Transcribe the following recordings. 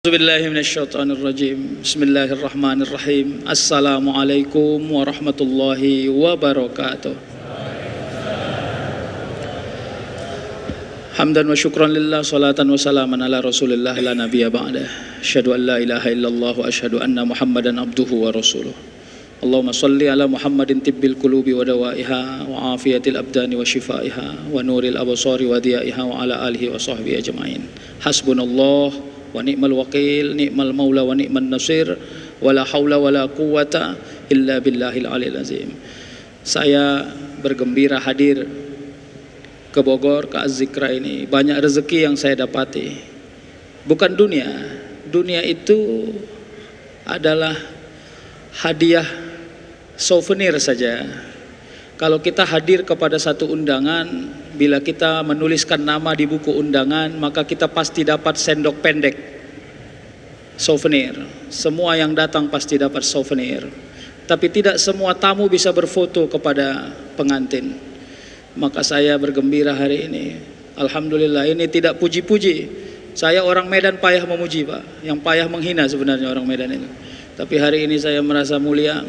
Bismillahirrahmanirrahim. Bismillahirrahmanirrahim. Assalamualaikum warahmatullahi wabarakatuh. Hamdan wa syukran lillah, salatan wa salaman ala rasulillah la nabiyya ba'dah. Asyhadu an la ilaha illallah wa asyhadu anna muhammadan abduhu wa rasuluh. Allahumma salli ala Muhammadin tibbil qulubi wa dawaiha wa afiyatil abdani wa shifaiha wa nuril absari wa diyaiha wa ala alihi wa sahbihi ajma'in. Hasbunallah wa ni'mal wakil, ni'mal maula wa ni'man nasir, wa la hawla wa la quwata illa billahil aliyil azim. Saya bergembira hadir ke Bogor, ke Az-Zikra ini. Banyak rezeki yang saya dapati. Bukan dunia. Dunia itu adalah hadiah souvenir saja. Kalau kita hadir kepada satu undangan, bila kita menuliskan nama di buku undangan, maka kita pasti dapat sendok pendek, souvenir. Semua yang datang pasti dapat souvenir. Tapi tidak semua tamu bisa berfoto kepada pengantin. Maka saya bergembira hari ini. Alhamdulillah, ini tidak puji-puji. Saya orang Medan payah memuji, Pak. Yang payah menghina sebenarnya orang Medan itu. Tapi hari ini saya merasa mulia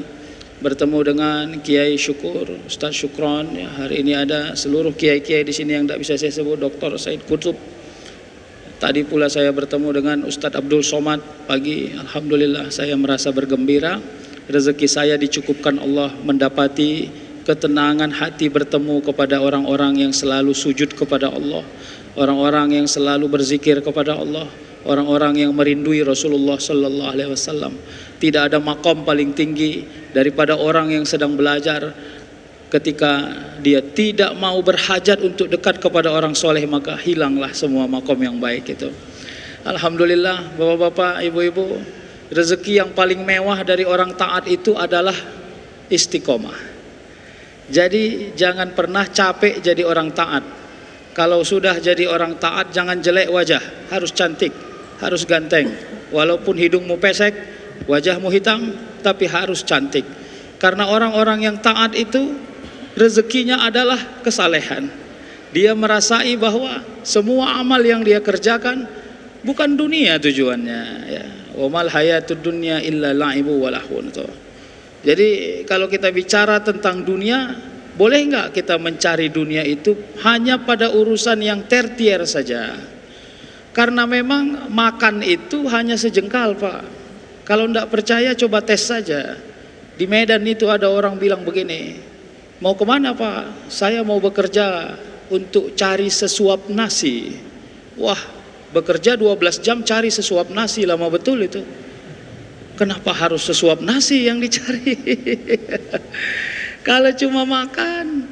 bertemu dengan Kiai Syukur, Ustaz Syukron. Ya, hari ini ada seluruh kiai-kiai di sini yang tidak bisa saya sebut, Dr. Said Kutub. Tadi pula saya bertemu dengan Ustaz Abdul Somad pagi. Alhamdulillah, saya merasa bergembira. Rezeki saya dicukupkan Allah mendapati ketenangan hati bertemu kepada orang-orang yang selalu sujud kepada Allah, orang-orang yang selalu berzikir kepada Allah, orang-orang yang merindui Rasulullah sallallahu alaihi wasallam. Tidak ada makom paling tinggi daripada orang yang sedang belajar. Ketika dia tidak mau berhajat untuk dekat kepada orang soleh, maka hilanglah semua makom yang baik itu. Alhamdulillah, bapak-bapak, ibu-ibu, rezeki yang paling mewah dari orang taat itu adalah istiqomah. Jadi jangan pernah capek jadi orang taat. Kalau sudah jadi orang taat, jangan jelek wajah, harus cantik, harus ganteng. Walaupun hidungmu pesek, wajahmu hitam, tapi harus cantik. Karena orang-orang yang taat itu rezekinya adalah kesalehan. Dia merasai bahwa semua amal yang dia kerjakan bukan dunia tujuannya, ya. Wa mal hayatud dunya illa la'ibu wa lahun. Jadi kalau kita bicara tentang dunia, boleh enggak kita mencari dunia itu hanya pada urusan yang tertier saja? Karena memang makan itu hanya sejengkal, Pak. Kalau enggak percaya coba tes saja. Di Medan itu ada orang bilang begini, mau kemana Pak? Saya mau bekerja untuk cari sesuap nasi. Wah, bekerja 12 jam cari sesuap nasi, lama betul itu. Kenapa harus sesuap nasi yang dicari? Kalau cuma makan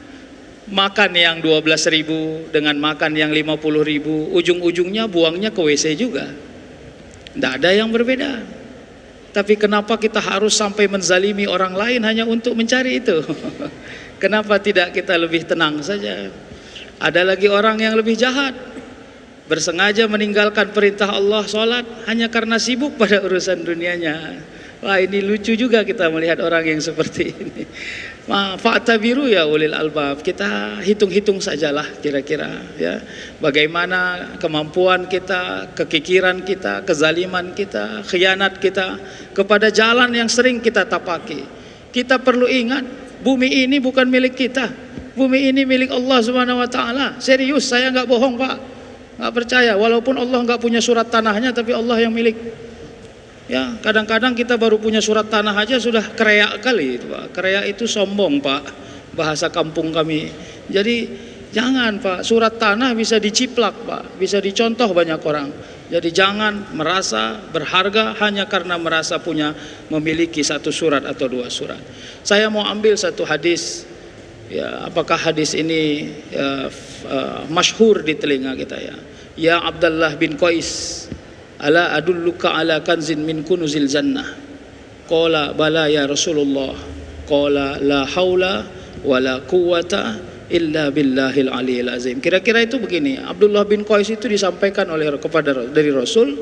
yang 12.000 dengan makan yang 50.000, ujung-ujungnya buangnya ke WC juga. Tidak ada yang berbeda. Tapi kenapa kita harus sampai menzalimi orang lain hanya untuk mencari itu? Kenapa tidak kita lebih tenang saja? Ada lagi orang yang lebih jahat, bersengaja meninggalkan perintah Allah sholat hanya karena sibuk pada urusan dunianya. Wah, ini lucu juga kita melihat orang yang seperti ini. Fa'tabiru ya ulil albab. Kita hitung-hitung sajalah kira-kira, ya, bagaimana kemampuan kita, kekikiran kita, kezaliman kita, khianat kita kepada jalan yang sering kita tapaki. Kita perlu ingat, bumi ini bukan milik kita. Bumi ini milik Allah Subhanahu wa taala. Serius, saya enggak bohong, Pak. Enggak percaya, walaupun Allah enggak punya surat tanahnya, tapi Allah yang milik. Ya, kadang-kadang kita baru punya surat tanah aja sudah kereak kali itu, Pak. Kereak itu sombong, Pak, bahasa kampung kami. Jadi jangan, Pak, surat tanah bisa diciplak, Pak, bisa dicontoh banyak orang. Jadi jangan merasa berharga hanya karena merasa memiliki satu surat atau dua surat. Saya mau ambil satu hadis. Ya, apakah hadis ini masyhur di telinga kita, ya? Ya Abdullah bin Qais, ala adulluka ala kanzin min kunuzil jannah. Qala bala ya Rasulullah. Qala la haula wala quwata illa billahil aliyil azim. Kira-kira itu begini. Abdullah bin Qais itu disampaikan dari Rasul,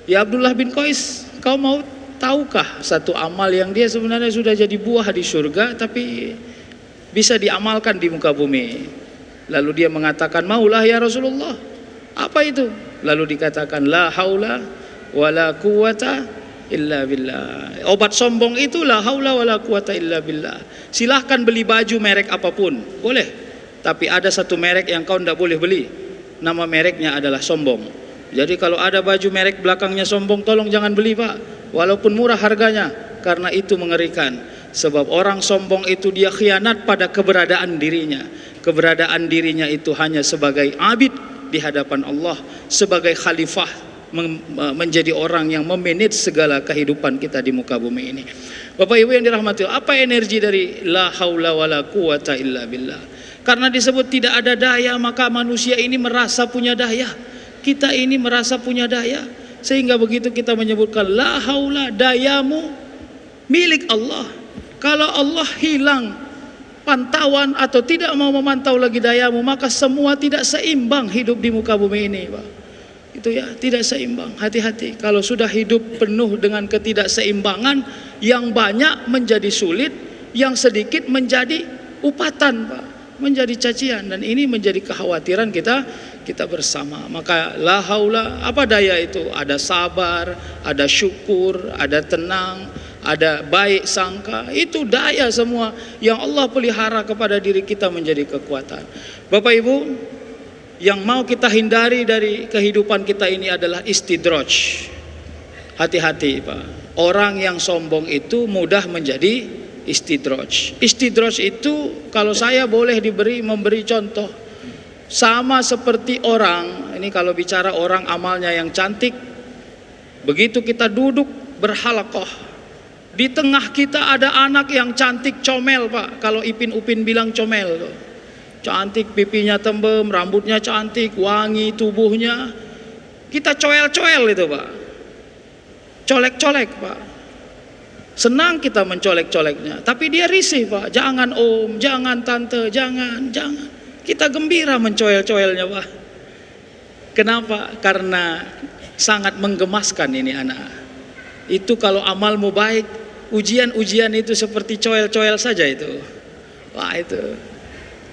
ya Abdullah bin Qais, kau mau tahukah satu amal yang dia sebenarnya sudah jadi buah di surga tapi bisa diamalkan di muka bumi? Lalu dia mengatakan, maulah ya Rasulullah. Apa itu? Lalu dikatakan la haula wala quwata illa billah. Obat sombong itu la haula wala quwata illa billah. Silahkan beli baju merek apapun, boleh. Tapi ada satu merek yang kau tidak boleh beli. Nama mereknya adalah sombong. Jadi kalau ada baju merek belakangnya sombong, tolong jangan beli Pak. Walaupun murah harganya, karena itu mengerikan. Sebab orang sombong itu dia khianat pada keberadaan dirinya. Keberadaan dirinya itu hanya sebagai abid di hadapan Allah, sebagai khalifah, menjadi orang yang memanage segala kehidupan kita di muka bumi ini. Bapak Ibu yang dirahmati Allah, apa energi dari la haula wala quwata illa billah? Karena disebut tidak ada daya, maka manusia ini merasa punya daya. Kita ini merasa punya daya, sehingga begitu kita menyebutkan la haula, dayamu milik Allah. Kalau Allah hilang pantauan atau tidak mau memantau lagi dayamu, maka semua tidak seimbang hidup di muka bumi ini, Pak. Itu ya, tidak seimbang. Hati-hati kalau sudah hidup penuh dengan ketidakseimbangan, yang banyak menjadi sulit, yang sedikit menjadi upatan, Pak, menjadi cacian, dan ini menjadi kekhawatiran kita bersama. Maka la haula, apa daya itu? Ada sabar, ada syukur, ada tenang, ada baik sangka. Itu daya semua yang Allah pelihara kepada diri kita menjadi kekuatan. Bapak Ibu, yang mau kita hindari dari kehidupan kita ini adalah istidraj. Hati-hati Pak, orang yang sombong itu mudah menjadi istidraj. Istidraj itu kalau saya boleh memberi contoh, sama seperti orang, ini kalau bicara orang amalnya yang cantik, begitu kita duduk berhalaqah, di tengah kita ada anak yang cantik comel Pak. Kalau Ipin Upin bilang comel tuh. Cantik, pipinya tembem, rambutnya cantik, wangi tubuhnya. Kita coel-coel itu Pak. Colek-colek Pak. Senang kita mencolek-coleknya. Tapi dia risih Pak. Jangan om, jangan tante, jangan. Kita gembira mencoel-coelnya Pak. Kenapa? Karena sangat menggemaskan ini anak. Itu kalau amalmu baik, ujian-ujian itu seperti coel-coel saja itu. Wah itu.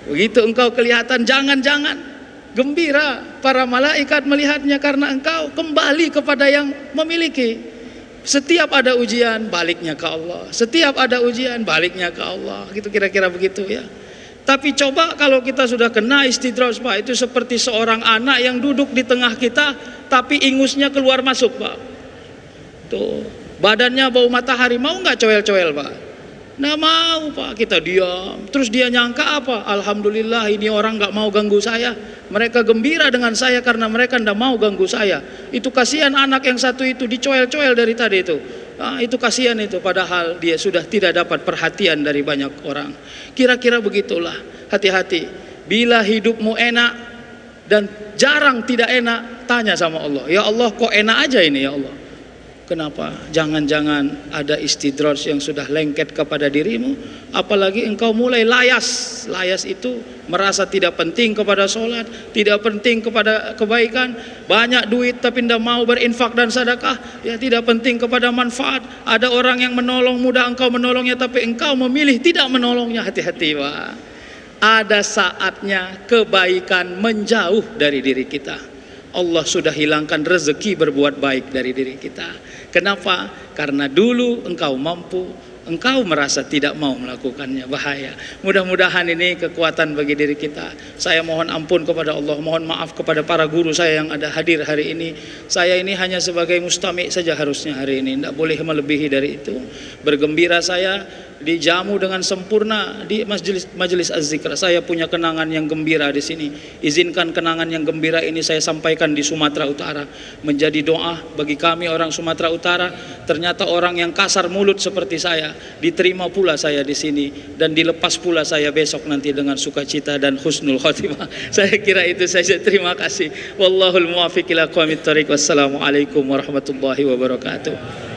Begitu engkau kelihatan, jangan-jangan gembira para malaikat melihatnya, karena engkau kembali kepada yang memiliki. Setiap ada ujian, baliknya ke Allah. Setiap ada ujian, baliknya ke Allah. Gitu kira-kira begitu ya. Tapi coba kalau kita sudah kena istidraj Pak, itu seperti seorang anak yang duduk di tengah kita, tapi ingusnya keluar masuk Pak. Tuh, badannya bau matahari, mau nggak coel-coel Pak? Nggak mau Pak, kita diam. Terus dia nyangka apa? Alhamdulillah ini orang nggak mau ganggu saya. Mereka gembira dengan saya karena mereka nggak mau ganggu saya. Itu kasihan anak yang satu itu, dicoel-coel dari tadi itu. Nah, itu kasihan itu, padahal dia sudah tidak dapat perhatian dari banyak orang. Kira-kira begitulah. Hati-hati. Bila hidupmu enak dan jarang tidak enak, tanya sama Allah. Ya Allah, kok enak aja ini ya Allah? Kenapa? Jangan-jangan ada istidraj yang sudah lengket kepada dirimu. Apalagi engkau mulai layas. Layas itu merasa tidak penting kepada sholat, tidak penting kepada kebaikan, banyak duit tapi tidak mau berinfak dan sedekah, ya tidak penting kepada manfaat. Ada orang yang menolong, mudah engkau menolongnya, tapi engkau memilih tidak menolongnya. Hati-hati Pak. Ada saatnya kebaikan menjauh dari diri kita. Allah sudah hilangkan rezeki berbuat baik dari diri kita. Kenapa? Karena dulu engkau mampu, engkau merasa tidak mau melakukannya. Bahaya. Mudah-mudahan ini kekuatan bagi diri kita. Saya mohon ampun kepada Allah, mohon maaf kepada para guru saya yang ada hadir hari ini. Saya ini hanya sebagai mustami' saja harusnya hari ini, tidak boleh melebihi dari itu. Bergembira saya dijamu dengan sempurna di majelis az-zikr. Saya punya kenangan yang gembira di sini. Izinkan kenangan yang gembira ini saya sampaikan di Sumatera Utara, menjadi doa bagi kami orang Sumatera Utara. Ternyata orang yang kasar mulut seperti saya diterima pula saya di sini, dan dilepas pula saya besok nanti dengan sukacita dan husnul khotimah. Saya kira itu saja. Terima kasih. Wallahul muwaffiq ila aqwamit thoriq. Wassalamualaikum warahmatullahi wabarakatuh.